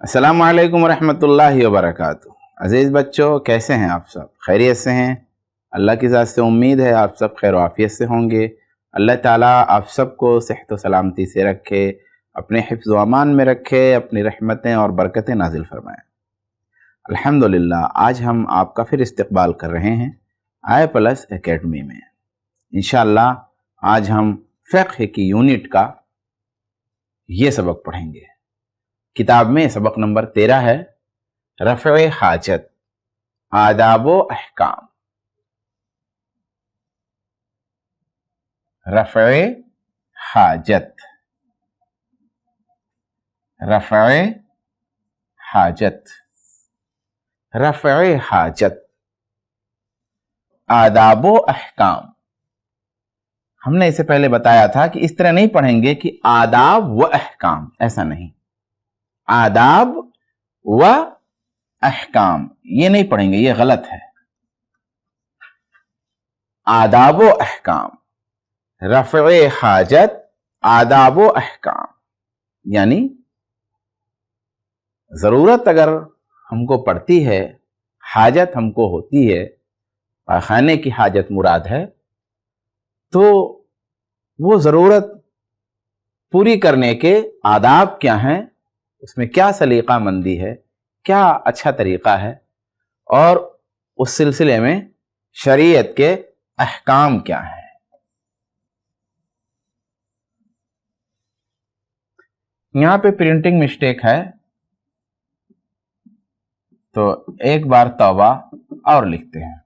السلام علیکم ورحمۃ اللہ وبرکاتہ۔ عزیز بچوں، کیسے ہیں آپ سب؟ خیریت سے ہیں؟ اللہ کی ذات سے امید ہے آپ سب خیر و عافیت سے ہوں گے۔ اللہ تعالیٰ آپ سب کو صحت و سلامتی سے رکھے، اپنے حفظ و امان میں رکھے، اپنی رحمتیں اور برکتیں نازل فرمائیں۔ الحمدللہ، آج ہم آپ کا پھر استقبال کر رہے ہیں آئی پلس اکیڈمی میں۔ انشاءاللہ آج ہم فقہ کی یونٹ کا یہ سبق پڑھیں گے۔ کتاب میں سبق نمبر 13 ہے، رفع حاجت، آداب و احکام۔ رفع حاجت، رفع حاجت، رفع حاجت، آداب و احکام۔ ہم نے اسے پہلے بتایا تھا کہ اس طرح نہیں پڑھیں گے کہ آداب و احکام، ایسا نہیں، آداب و احکام یہ نہیں پڑھیں گے، یہ غلط ہے۔ آداب و احکام، رفع حاجت، آداب و احکام، یعنی ضرورت اگر ہم کو پڑتی ہے، حاجت ہم کو ہوتی ہے، پاخانے کی حاجت مراد ہے، تو وہ ضرورت پوری کرنے کے آداب کیا ہیں، اس میں کیا سلیقہ مندی ہے، کیا اچھا طریقہ ہے، اور اس سلسلے میں شریعت کے احکام کیا ہیں۔ یہاں پہ پرنٹنگ مسٹیک ہے، تو ایک بار توبہ اور لکھتے ہیں۔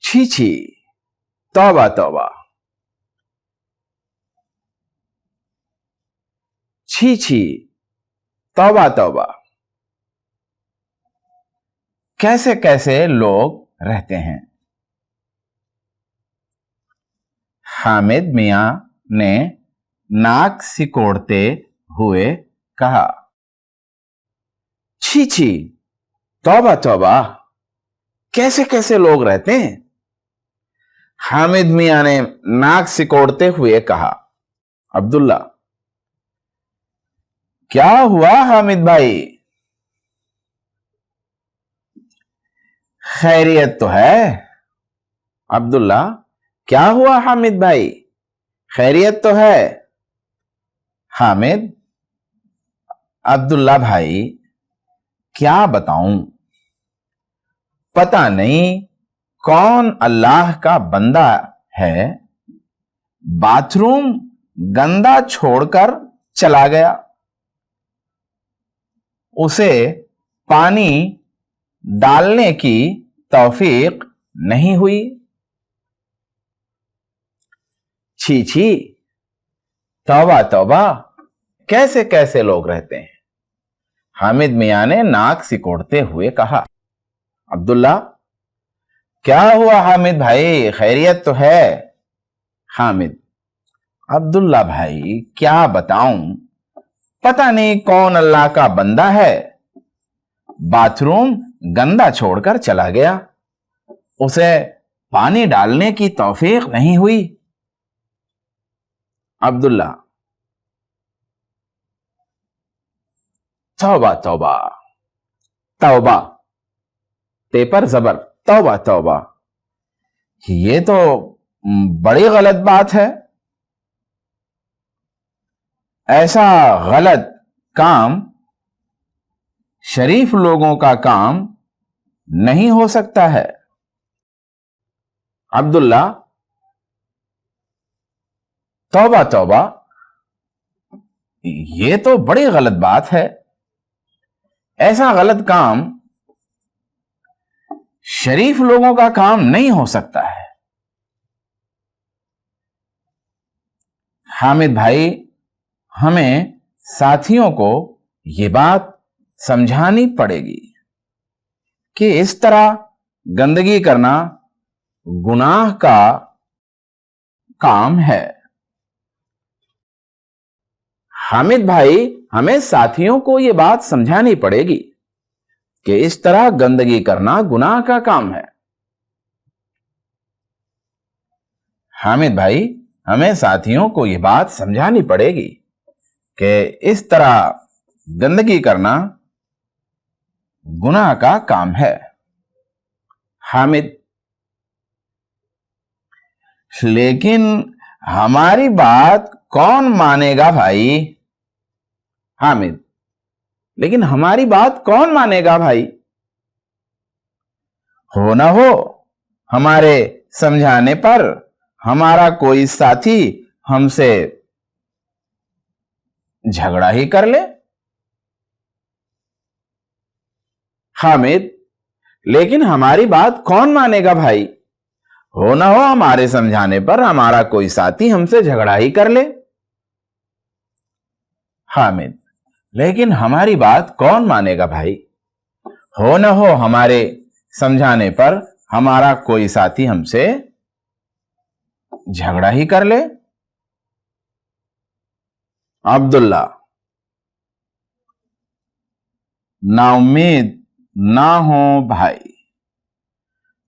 چھی چھی، توبہ توبہ، چھی چھی، توبہ توبہ، کیسے کیسے لوگ رہتے ہیں۔ حامد میاں نے ناک سکوڑتے ہوئے کہا، چھی چھی، توبہ توبہ، کیسے کیسے لوگ رہتے ہیں۔ حامد میاں نے ناک سکوڑتے ہوئے کہا۔ عبداللہ، کیا ہوا حامد بھائی؟ خیریت تو ہے؟ عبداللہ، کیا ہوا حامد بھائی؟ خیریت تو ہے؟ حامد، عبداللہ بھائی کیا بتاؤں، پتہ نہیں کون اللہ کا بندہ ہے، باتھ روم گندا چھوڑ کر چلا گیا، اسے پانی ڈالنے کی توفیق نہیں ہوئی۔ چھی چھی، توبہ توبہ، کیسے کیسے لوگ رہتے ہیں۔ حامد میاں نے ناک سکوڑتے ہوئے کہا۔ عبداللہ، کیا ہوا حامد بھائی؟ خیریت تو ہے؟ حامد، عبداللہ بھائی کیا بتاؤں، پتہ نہیں کون اللہ کا بندہ ہے، باتھ روم گندا چھوڑ کر چلا گیا، اسے پانی ڈالنے کی توفیق نہیں ہوئی۔ عبداللہ، توبہ توبہ، توبہ، پیپر زبر، توبہ توبہ، یہ تو بڑی غلط بات ہے، ایسا غلط کام شریف لوگوں کا کام نہیں ہو سکتا ہے۔ عبداللہ، توبہ توبہ، یہ تو بڑی غلط بات ہے، ایسا غلط کام شریف لوگوں کا کام نہیں ہو سکتا ہے۔ حامد بھائی، ہمیں ساتھیوں کو یہ بات سمجھانی پڑے گی کہ اس طرح گندگی کرنا گناہ کا کام ہے۔ حامد بھائی، ہمیں ساتھیوں کو یہ بات سمجھانی پڑے گی کہ اس طرح گندگی کرنا گناہ کا کام ہے۔ حامد بھائی، ہمیں ساتھیوں کو یہ بات سمجھانی پڑے گی کہ اس طرح गंदगी करना गुनाह का काम है। हामिद, लेकिन हमारी बात कौन मानेगा भाई? हामिद, लेकिन हमारी बात कौन मानेगा भाई? हो ना हो हमारे समझाने पर हमारा कोई साथी हमसे झगड़ा ही कर ले। हामिद, लेकिन हमारी बात कौन मानेगा भाई? हो ना हो हमारे समझाने पर हमारा कोई साथी हमसे झगड़ा ही कर ले। हामिद, लेकिन हमारी बात कौन मानेगा भाई? हो ना हो हमारे समझाने पर हमारा कोई साथी हमसे झगड़ा ही कर ले। अब्दुल्ला, नाउम्मीद ना हो भाई,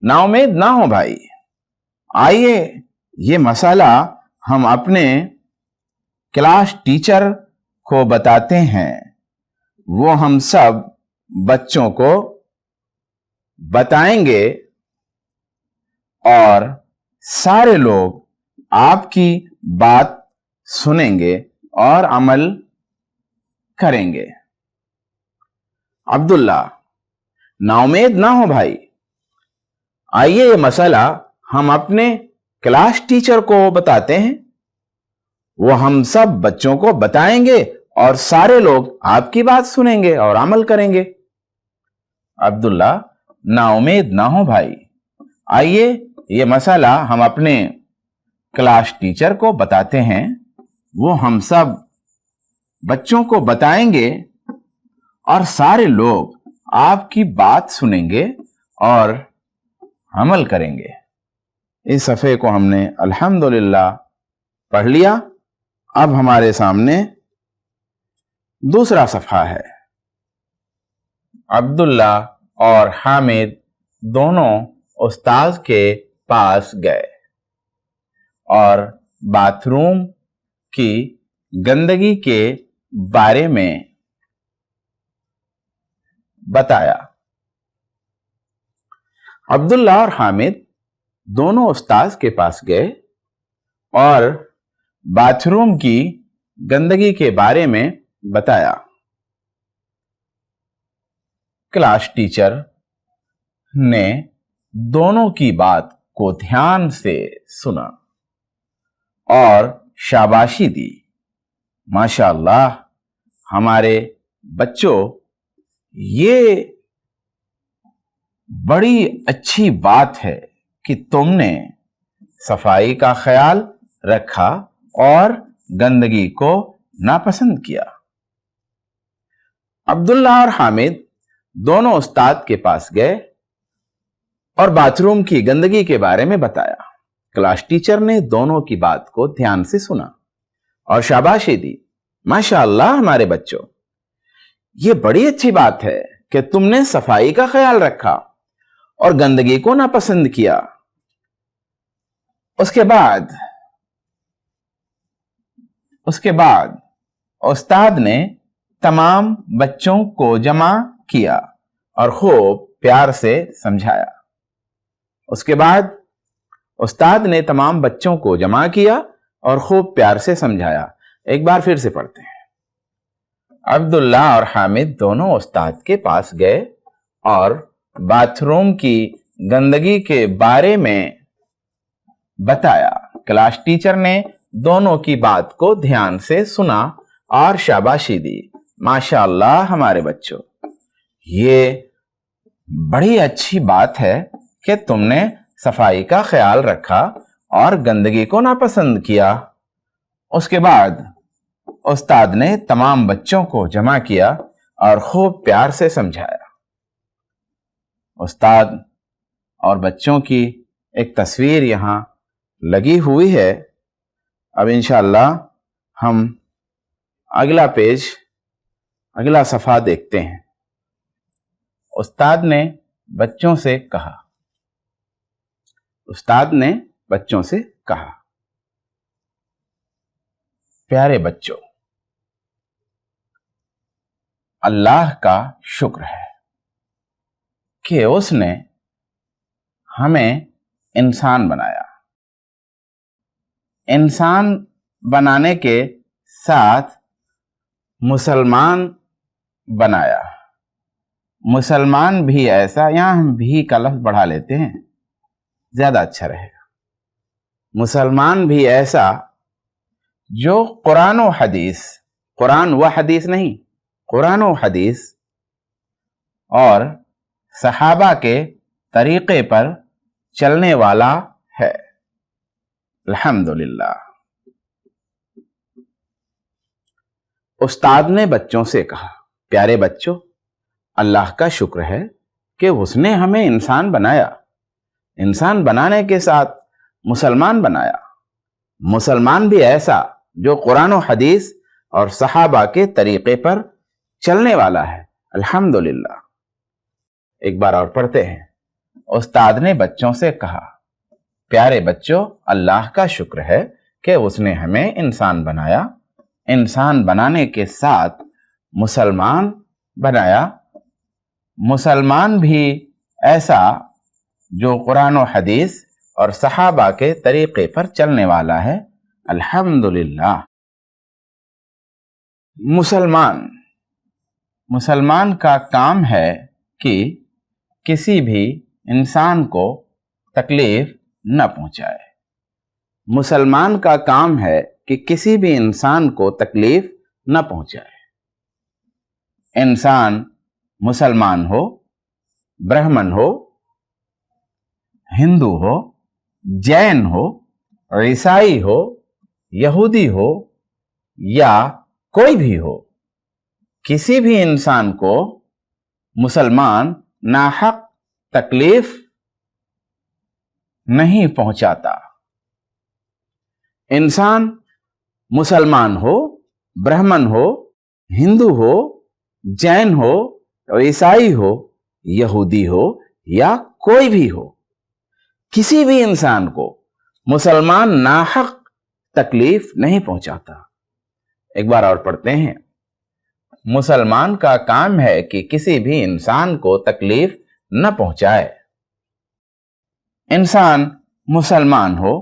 नाउम्मीद ना हो भाई। आइए ये मसला हम अपने क्लास टीचर को बताते हैं, वो हम सब बच्चों को बताएंगे और सारे लोग आपकी बात सुनेंगे और अमल करेंगे। अब्दुल्ला, नाउम्मीद ना हो भाई। आइए ये मसला हम अपने क्लास टीचर को बताते हैं, वो हम सब बच्चों को बताएंगे और सारे लोग आपकी बात सुनेंगे और अमल करेंगे। अब्दुल्ला, नाउम्मीद ना हो भाई। आइए ये मसला हम अपने क्लास टीचर को बताते हैं, वो हम सब बच्चों को बताएंगे और सारे लोग आपकी बात सुनेंगे और अमल करेंगे। इस सफ़े को हमने अल्हम्दुलिल्लाह पढ़ लिया। अब हमारे सामने दूसरा सफ़ा है। अब्दुल्ला और हामिद दोनों उस्ताद के पास गए और बाथरूम की गंदगी के बारे में बताया। अब्दुल्ला और हामिद दोनों उस्ताद के पास गए और बाथरूम की गंदगी के बारे में बताया। क्लास टीचर ने दोनों की बात को ध्यान से सुना और शाबाशी दी। माशाअल्लाह, हमारे बच्चों, ये बड़ी अच्छी बात है कि तुमने सफाई का ख्याल रखा और गंदगी को नापसंद किया। अब्दुल्ला और हामिद दोनों उस्ताद के पास गए और बाथरूम की गंदगी के बारे में बताया। क्लास टीचर ने दोनों की बात को ध्यान से सुना और शाबाशी दी। माशाअल्लाह हमारे बच्चों, ये बड़ी अच्छी बात है कि तुमने सफाई का ख्याल रखा और गंदगी को नापसंद किया। उसके बाद उस्ताद ने तमाम बच्चों को जमा किया और खूब प्यार से समझाया। उसके बाद उस्ताद ने तमाम बच्चों को जमा किया और खूब प्यार से समझाया। एक बार फिर से पढ़ते हैं। अब्दुल्ला और हामिद दोनों उस्ताद के पास गए और बाथरूम की गंदगी के बारे में बताया। क्लास टीचर ने दोनों की बात को ध्यान से सुना और शाबाशी दी। माशाअल्लाह हमारे बच्चों, ये बड़ी अच्छी बात है कि तुमने सफाई का ख्याल रखा और गंदगी को नापसंद किया। उसके बाद उस्ताद ने तमाम बच्चों को जमा किया और खूब प्यार से समझाया। उस्ताद और बच्चों की एक तस्वीर यहां लगी हुई है। अब इंशाअल्लाह हम अगला पेज, अगला सफ़ा देखते हैं। उस्ताद ने बच्चों से कहा, उस्ताद ने बच्चों से कहा, प्यारे बच्चों, अल्लाह का शुक्र है कि उसने हमें इंसान बनाया। इंसान बनाने के साथ मुसलमान बनाया। मुसलमान भी ऐसा, यहां हम भी का लफ्ज बढ़ा लेते हैं, ज्यादा अच्छा रहेगा। मुसलमान भी ऐसा जो कुरान व हदीस, कुरान व हदीस नहीं, कुरान व हदीस और सहाबा के तरीके पर चलने वाला है। अल्हम्दुलिल्लाह। उस्ताद ने बच्चों से कहा, प्यारे बच्चों, अल्लाह का शुक्र है कि उसने हमें इंसान बनाया। इंसान बनाने के साथ मुसलमान बनाया। मुसलमान भी ऐसा जो कुरान और हदीस और सहाबा के तरीके पर चलने वाला है। अल्हम्दुलिल्लाह। एक बार और पढ़ते हैं। उस्ताद ने बच्चों से कहा, प्यारे बच्चों, अल्लाह का शुक्र है कि उसने हमें इंसान बनाया। इंसान बनाने के साथ मुसलमान बनाया। मुसलमान भी ऐसा जो कुरान और हदीस और सहाबा के तरीके पर चलने वाला है। अल्हम्दुलिल्लाह। मुसलमान का काम है कि किसी भी इंसान को तकलीफ न पहुंचाए। मुसलमान का काम है कि किसी भी इंसान को तकलीफ न पहुंचाए। इंसान मुसलमान हो, ब्राह्मण हो, हिंदू हो, जैन हो, ईसाई हो, यहूदी हो या कोई भी हो, किसी भी इंसान को मुसलमान नाहक तकलीफ नहीं पहुंचाता। इंसान मुसलमान हो, ब्राह्मण हो, हिंदू हो, जैन हो, ईसाई हो, यहूदी हो या कोई भी हो, किसी भी इंसान को मुसलमान नाहक तकलीफ नहीं पहुंचाता। एक बार और पढ़ते हैं। मुसलमान का काम है कि किसी भी इंसान को तकलीफ न पहुंचाए। इंसान मुसलमान हो,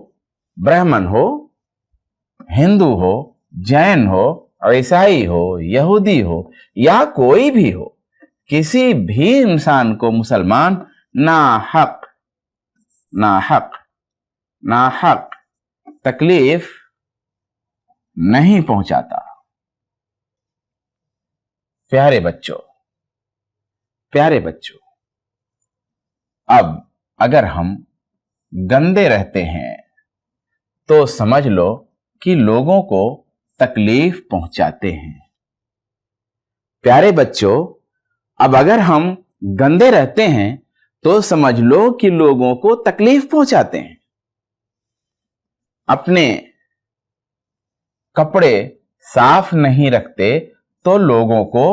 ब्राह्मण हो, हिंदू हो, जैन हो, ईसाई हो, यहूदी हो या कोई भी हो, किसी भी इंसान को मुसलमान नाहक तकलीफ नहीं पहुंचाता। प्यारे बच्चों, अब अगर हम गंदे रहते हैं तो समझ लो कि लोगों को तकलीफ पहुंचाते हैं। प्यारे बच्चों, अब अगर हम गंदे रहते हैं तो समझ लो कि लोगों को तकलीफ पहुंचाते हैं। अपने कपड़े साफ नहीं रखते तो लोगों को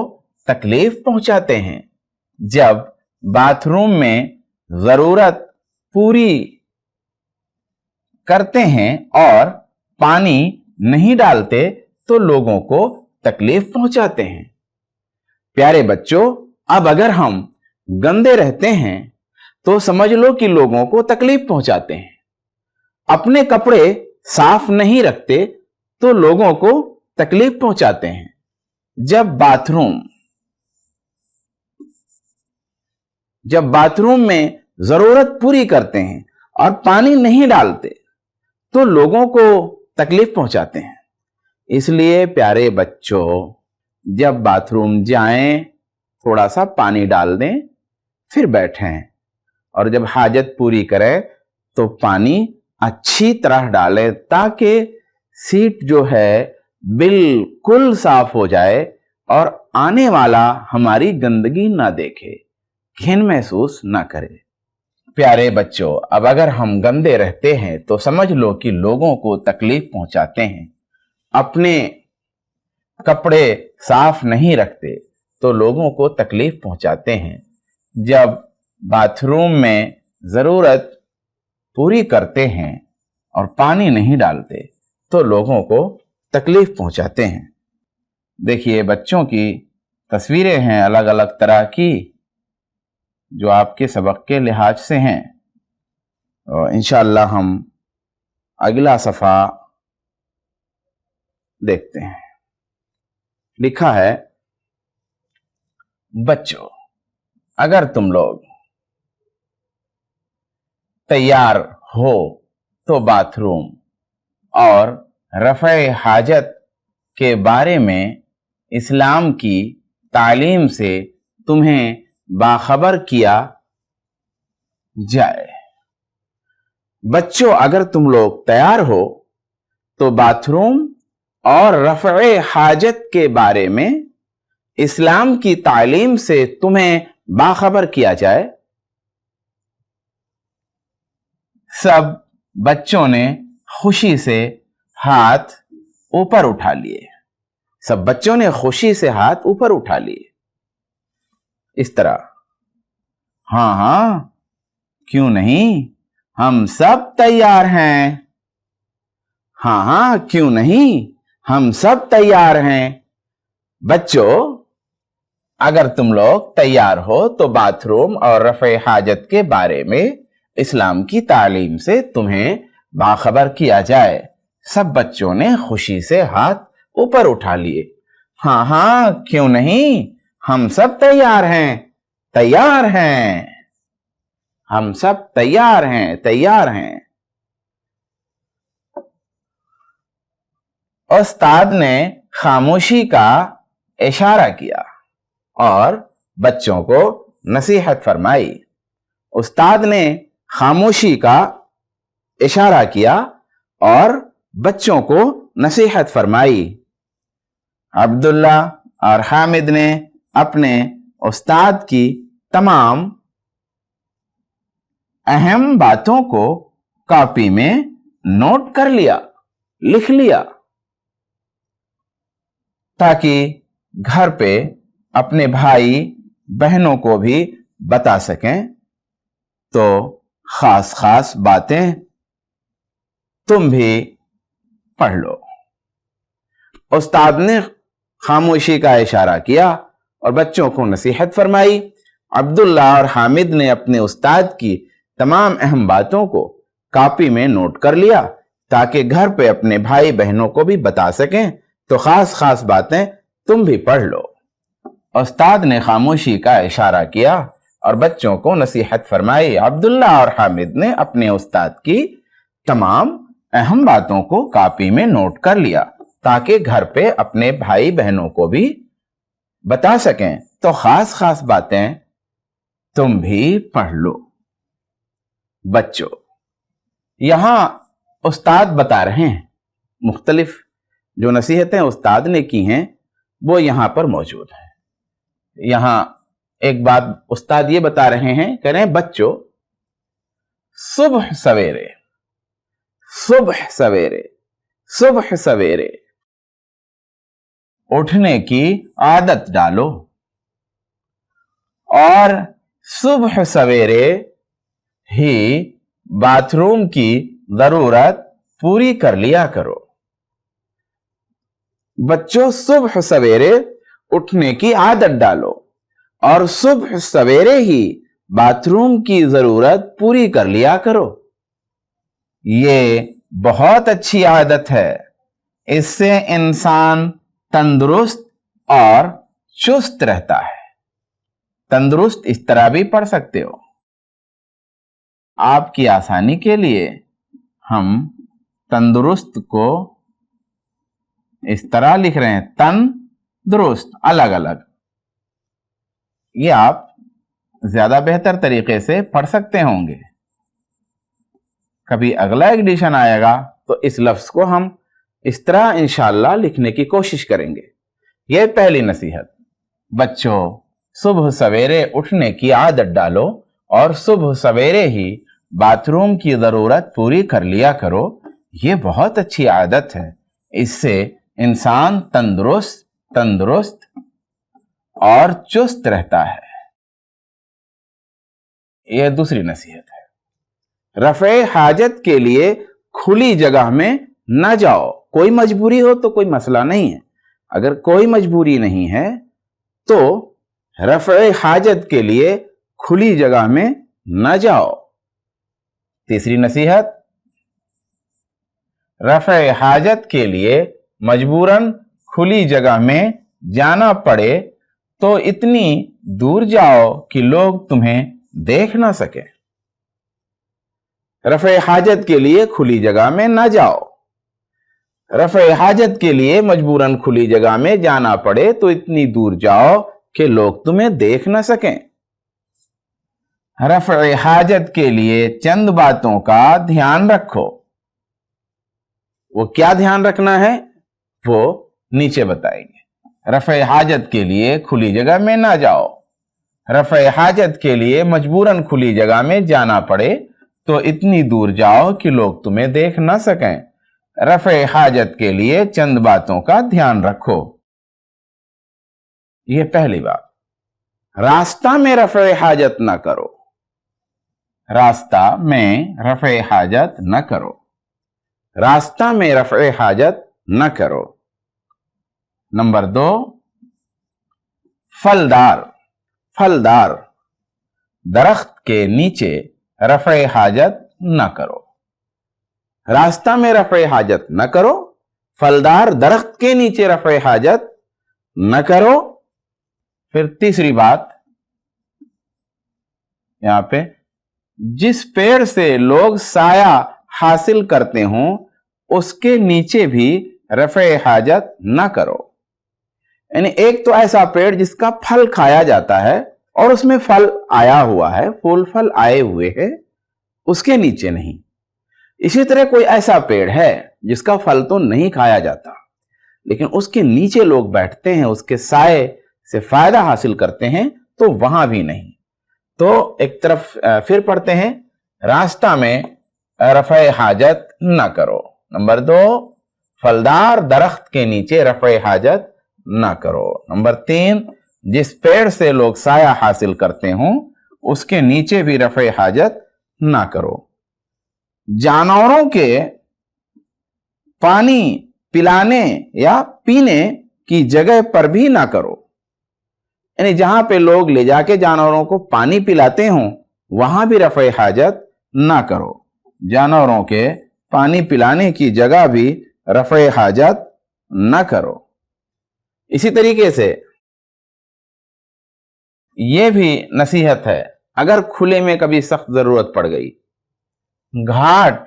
तकलीफ पहुंचाते हैं। जब बाथरूम में जरूरत पूरी करते हैं और पानी नहीं डालते तो लोगों को तकलीफ पहुंचाते हैं। प्यारे बच्चों, अब अगर हम गंदे रहते हैं तो समझ लो कि लोगों को तकलीफ पहुंचाते हैं। अपने कपड़े साफ नहीं रखते तो लोगों को तकलीफ पहुंचाते हैं। जब बाथरूम में जरूरत पूरी करते हैं और पानी नहीं डालते तो लोगों को तकलीफ पहुंचाते हैं। इसलिए प्यारे बच्चों, जब बाथरूम जाएं, थोड़ा सा पानी डाल दें, फिर बैठें और जब हाजत पूरी करें तो पानी अच्छी तरह डालें ताकि सीट जो है बिल्कुल साफ हो जाए और आने वाला हमारी गंदगी ना देखे, घिन महसूस ना करे। प्यारे बच्चों, अब अगर हम गंदे रहते हैं तो समझ लो कि लोगों को तकलीफ पहुंचाते हैं। अपने कपड़े साफ नहीं रखते तो लोगों को तकलीफ पहुंचाते हैं। जब बाथरूम में जरूरत पूरी करते हैं और पानी नहीं डालते तो लोगों को तकलीफ पहुंचाते हैं। देखिए, बच्चों की تصویریں ہیں الگ الگ طرح کی جو آپ کے سبق کے لحاظ سے ہیں. اور انشاءاللہ ہم اگلا صفحہ دیکھتے ہیں. لکھا ہے بچوں اگر تم لوگ تیار ہو تو باتھ روم اور رفع حاجت کے بارے میں اسلام کی تعلیم سے تمہیں باخبر کیا جائے. بچوں اگر تم لوگ تیار ہو تو باتھ روم اور رفع حاجت کے بارے میں اسلام کی تعلیم سے تمہیں باخبر کیا جائے. سب بچوں نے خوشی سے ہاتھ اوپر اٹھا لیے. سب بچوں نے خوشی سے ہاتھ اوپر اٹھا لیے. اس طرح ہاں ہاں کیوں نہیں ہم سب تیار ہیں. ہاں ہاں کیوں نہیں ہم سب تیار ہیں. بچوں اگر تم لوگ تیار ہو تو باتھ روم اور رفع حاجت کے بارے میں اسلام کی تعلیم سے تمہیں باخبر کیا جائے. سب بچوں نے خوشی سے ہاتھ اوپر اٹھا لیے. ہاں ہاں کیوں نہیں ہم سب تیار ہیں تیار ہیں. ہم سب تیار ہیں تیار ہیں. استاد نے خاموشی کا اشارہ کیا اور بچوں کو نصیحت فرمائی. استاد نے خاموشی کا اشارہ کیا اور بچوں کو نصیحت فرمائی. عبداللہ اور حامد نے اپنے استاد کی تمام اہم باتوں کو کاپی میں نوٹ کر لیا لکھ لیا تاکہ گھر پہ اپنے بھائی بہنوں کو بھی بتا سکیں. تو خاص خاص باتیں تم بھی پڑھ لو. استاد نے خاموشی کا اشارہ کیا اور بچوں کو نصیحت فرمائی. عبداللہ اور حامد نے اپنے استاد کی تمام اہم باتوں کو کاپی میں نوٹ کر لیا تاکہ گھر پہ اپنے بھائی بہنوں کو بھی بتا سکیں. تو خاص خاص باتیں تم بھی پڑھ لو. استاد نے خاموشی کا اشارہ کیا اور بچوں کو نصیحت فرمائی. عبداللہ اور حامد نے اپنے استاد کی تمام اہم باتوں کو کاپی میں نوٹ کر لیا تاکہ گھر پہ اپنے بھائی بہنوں کو بھی بتا سکیں. تو خاص خاص باتیں تم بھی پڑھ لو. بچوں یہاں استاد بتا رہے ہیں مختلف جو نصیحتیں استاد نے کی ہیں وہ یہاں پر موجود ہیں. یہاں ایک بات استاد یہ بتا رہے ہیں کہہ رہے ہیں بچوں صبح سویرے صبح سویرے صبح سویرے اٹھنے کی عادت ڈالو اور صبح سویرے ہی باتھ روم کی ضرورت پوری کر لیا کرو. بچوں صبح سویرے اٹھنے کی عادت ڈالو اور صبح سویرے ہی باتھ روم کی ضرورت پوری کر لیا کرو. یہ بہت اچھی عادت ہے. اس سے انسان تندرست اور چست رہتا ہے. تندرست اس طرح بھی پڑھ سکتے ہو. آپ کی آسانی کے لیے ہم تندرست کو اس طرح لکھ رہے ہیں تندرست الگ الگ. یہ آپ زیادہ بہتر طریقے سے پڑھ سکتے ہوں گے. کبھی اگلا ایڈیشن آئے گا تو اس لفظ کو ہم اس طرح انشاءاللہ لکھنے کی کوشش کریں گے. یہ پہلی نصیحت. بچوں صبح سویرے اٹھنے کی عادت ڈالو اور صبح سویرے ہی باتھ روم کی ضرورت پوری کر لیا کرو. یہ بہت اچھی عادت ہے. اس سے انسان تندرست اور چست رہتا ہے. یہ دوسری نصیحت ہے. رفع حاجت کے لیے کھلی جگہ میں نہ جاؤ. کوئی مجبوری ہو تو کوئی مسئلہ نہیں ہے. اگر کوئی مجبوری نہیں ہے तो रफ़े हाजत के लिए खुली जगह में न जाओ। तीसरी नसीहत, रफ़े हाजत के लिए मजबूरन खुली जगह में जाना पड़े तो इतनी दूर जाओ कि लोग तुम्हें देख ना सके। रफ़े हाजत के लिए खुली जगह में न जाओ। रफ़े हाजत के लिए मजबूरन खुली जगह में जाना पड़े तो इतनी दूर जाओ कि लोग तुम्हें देख न सकें। रफ़े हाजत के लिए चंद बातों का ध्यान रखो। वो क्या ध्यान रखना है वो नीचे बताएंगे। रफ़े हाजत के लिए खुली जगह में ना जाओ। रफ़े हाजत के लिए मजबूरन खुली जगह में जाना पड़े तो इतनी दूर जाओ कि लोग तुम्हें देख न सकें। रफ़े हाजत के लिए चंद बातों का ध्यान रखो। यह पहली बात। रास्ता में रफ़े हाजत न करो। रास्ता में रफ़े हाजत न करो। रास्ता में रफ़े हाजत न करो। नंबर 2, फलदार दरख्त के नीचे रफ़े हाजत न करो। रास्ता में रफ़े हाजत न करो, फलदार दरख्त के नीचे रफ़े हाजत न करो। फिर तीसरी बात यहां पे, जिस पेड़ से लोग साया हासिल करते हों उसके नीचे भी रफ़े हाजत न करो। यानी एक तो ऐसा पेड़ जिसका फल खाया जाता है और उसमें फल आया हुआ है, फूल फल आए हुए हैं, उसके नीचे नहीं। इसी तरह कोई ऐसा पेड़ है जिसका फल तो नहीं खाया जाता लेकिन उसके नीचे लोग बैठते हैं, उसके साए से फायदा हासिल करते हैं, तो वहां भी नहीं। तो एक तरफ फिर पढ़ते हैं, रास्ता में रफ़े हाजत न करो। नंबर 2, फलदार दरख्त के नीचे रफ़े हाजत न करो। नंबर 3, जिस पेड़ से लोग साया हासिल करते हों उसके नीचे भी रफ़े हाजत न करो। जानवरों के पानी पिलाने या पीने की जगह पर भी ना करो। यानी जहां पे लोग ले जाके जानवरों को पानी पिलाते हों वहां भी रफ़े हाजत ना करो। जानवरों के पानी पिलाने की जगह भी रफ़े हाजत ना करो। इसी तरीके से यह भी नसीहत है, अगर खुले में कभी सख्त जरूरत पड़ गई, घाट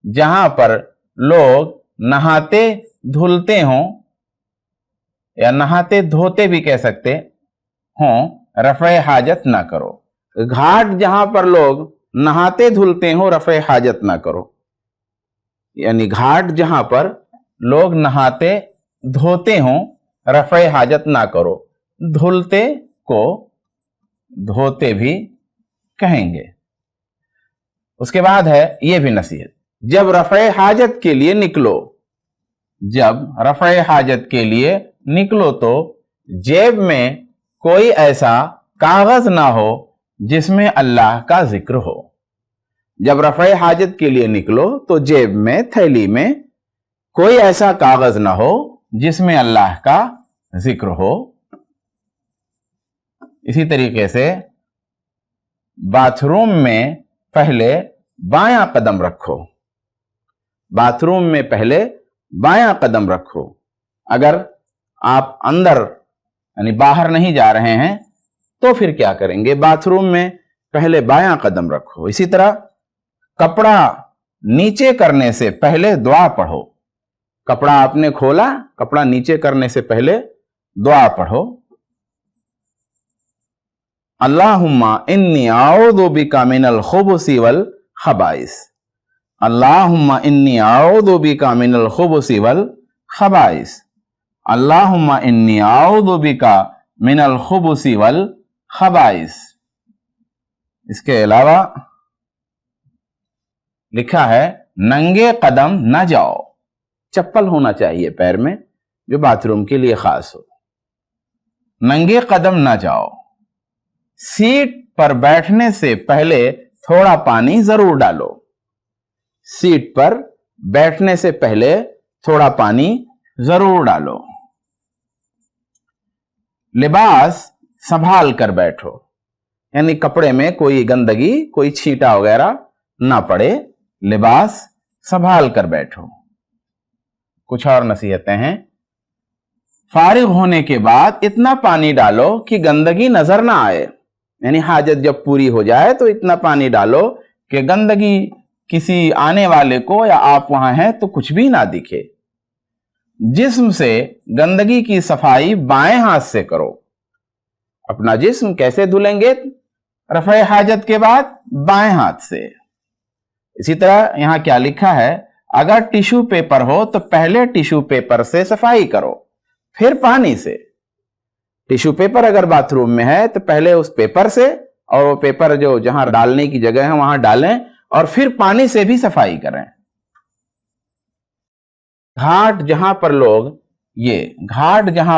जहां पर लोग नहाते धुलते हों या नहाते धोते भी कह सकते हों, रफ़े हाजत ना करो। घाट जहां पर लोग नहाते धुलते हों रफ़े हाजत ना करो। यानी घाट जहां पर लोग नहाते धोते हों रफ़े हाजत ना करो। धुलते को धोते भी कहेंगे। उसके बाद है यह भी नसीहत, जब रफ़े हाजत के लिए निकलो, जब रफ़े हाजत के लिए निकलो तो जेब में कोई ऐसा कागज ना हो जिसमें अल्लाह का जिक्र हो। जब रफ़े हाजत के लिए निकलो तो जेब में, थैली में कोई ऐसा कागज ना हो जिसमें अल्लाह का जिक्र हो। इसी तरीके से बाथरूम में पहले बायां कदम रखो। बाथरूम में पहले बायां कदम रखो। अगर आप अंदर यानी बाहर नहीं जा रहे हैं तो फिर क्या करेंगे, बाथरूम में पहले बायां कदम रखो। इसी तरह कपड़ा नीचे करने से पहले दुआ पढ़ो। कपड़ा आपने खोला, कपड़ा नीचे करने से पहले दुआ पढ़ो। अल्लाहुम्मा इन्नी आऊदु बिका मिनल खुबुसी वल खबाइस। अल्लाहुम्मा इन्नी आऊदु बिका मिनल खुबुसी वल खबाइस। अल्लाहुम्मा इन्नी आऊदु बिका मिनल खुबुसी वल खबाइस। इसके अलावा लिखा है, नंगे कदम न जाओ। चप्पल होना चाहिए पैर में जो बाथरूम के लिए खास हो। नंगे कदम न जाओ। सीट पर बैठने से पहले थोड़ा पानी जरूर डालो। सीट पर बैठने से पहले थोड़ा पानी जरूर डालो। लिबास संभाल कर बैठो, यानी कपड़े में कोई गंदगी, कोई छींटा वगैरह ना पड़े, लिबास संभाल कर बैठो। कुछ और नसीहतें हैं। फारिग होने के बाद इतना पानी डालो कि गंदगी नजर ना आए, यानी हाजत जब पूरी हो जाए तो इतना पानी डालो कि गंदगी किसी आने वाले को या आप वहां हैं तो कुछ भी ना दिखे। जिस्म से गंदगी की सफाई बाएं हाथ से करो। अपना जिस्म कैसे धुलेंगे रफ़े हाजत के बाद? बाएं हाथ से। इसी तरह यहां क्या लिखा है, अगर टिश्यू पेपर हो तो पहले टिश्यू पेपर से सफाई करो, फिर पानी से। टिश्यू पेपर अगर बाथरूम में है तो पहले उस पेपर से, और वो पेपर जो जहां डालने की जगह है वहां डालें, और फिर पानी से भी सफाई करें। घाट जहां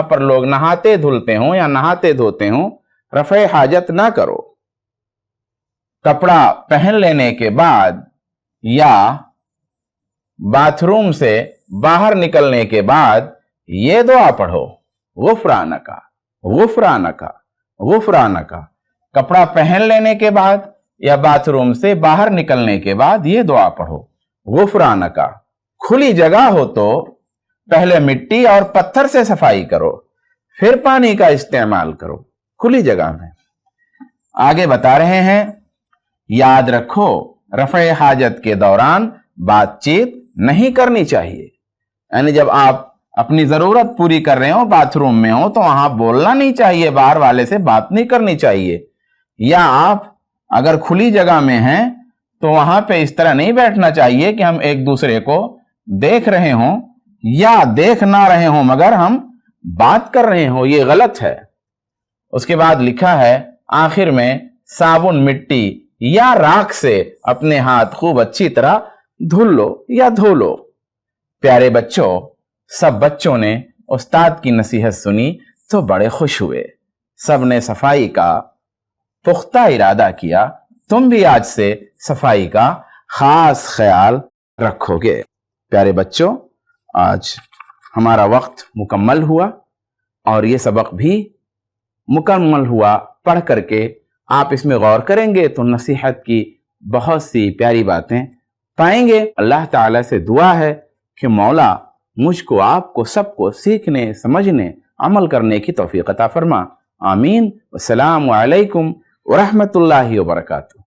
पर लोग नहाते धुलते हों या नहाते धोते हों, रफ़े हाजत ना करो। कपड़ा पहन लेने के बाद या बाथरूम से बाहर निकलने के बाद ये दुआ पढ़ो, गुफ़रानका गुफ़रानका गुफ़रानका। कपड़ा पहन लेने के बाद या बाथरूम से बाहर निकलने के बाद ये दुआ पढ़ो, गुफ़रानका। खुली जगह हो तो पहले मिट्टी और पत्थर से सफाई करो, फिर पानी का इस्तेमाल करो, खुली जगह में। आगे बता रहे हैं, याद रखो रफ़े हाजत के दौरान बातचीत नहीं करनी चाहिए, यानी जब आप अपनी जरूरत पूरी कर रहे हो, बाथरूम में हो, तो वहां बोलना नहीं चाहिए, बाहर वाले से बात नहीं करनी चाहिए। या आप अगर खुली जगह में हैं तो वहां पे इस तरह नहीं बैठना चाहिए कि हम एक दूसरे को देख रहे हों या देख ना रहे हों मगर हम बात कर रहे हों, ये गलत है। उसके बाद लिखा है आखिर में, साबुन, मिट्टी या राख से अपने हाथ खूब अच्छी तरह धुल लो या धो लो। प्यारे बच्चों, सब बच्चों ने उस्ताद की नसीहत सुनी तो बड़े खुश हुए। सब ने सफाई का पुख्ता इरादा किया। तुम भी आज से सफाई का खास ख्याल रखोगे। प्यारे बच्चों, आज हमारा वक्त मुकम्मल हुआ और ये सबक भी मुकम्मल हुआ। पढ़ करके आप इसमें गौर करेंगे तो नसीहत की बहुत सी प्यारी बातें पाएंगे। अल्लाह ताला से दुआ है कि मौला मुझको, आपको, सबको सीखने, समझने, अमल करने की तौफीक अता फरमा। आमीन। अस्सलामु अलैकुम व रहमतुल्लाहि व बरकातुहू।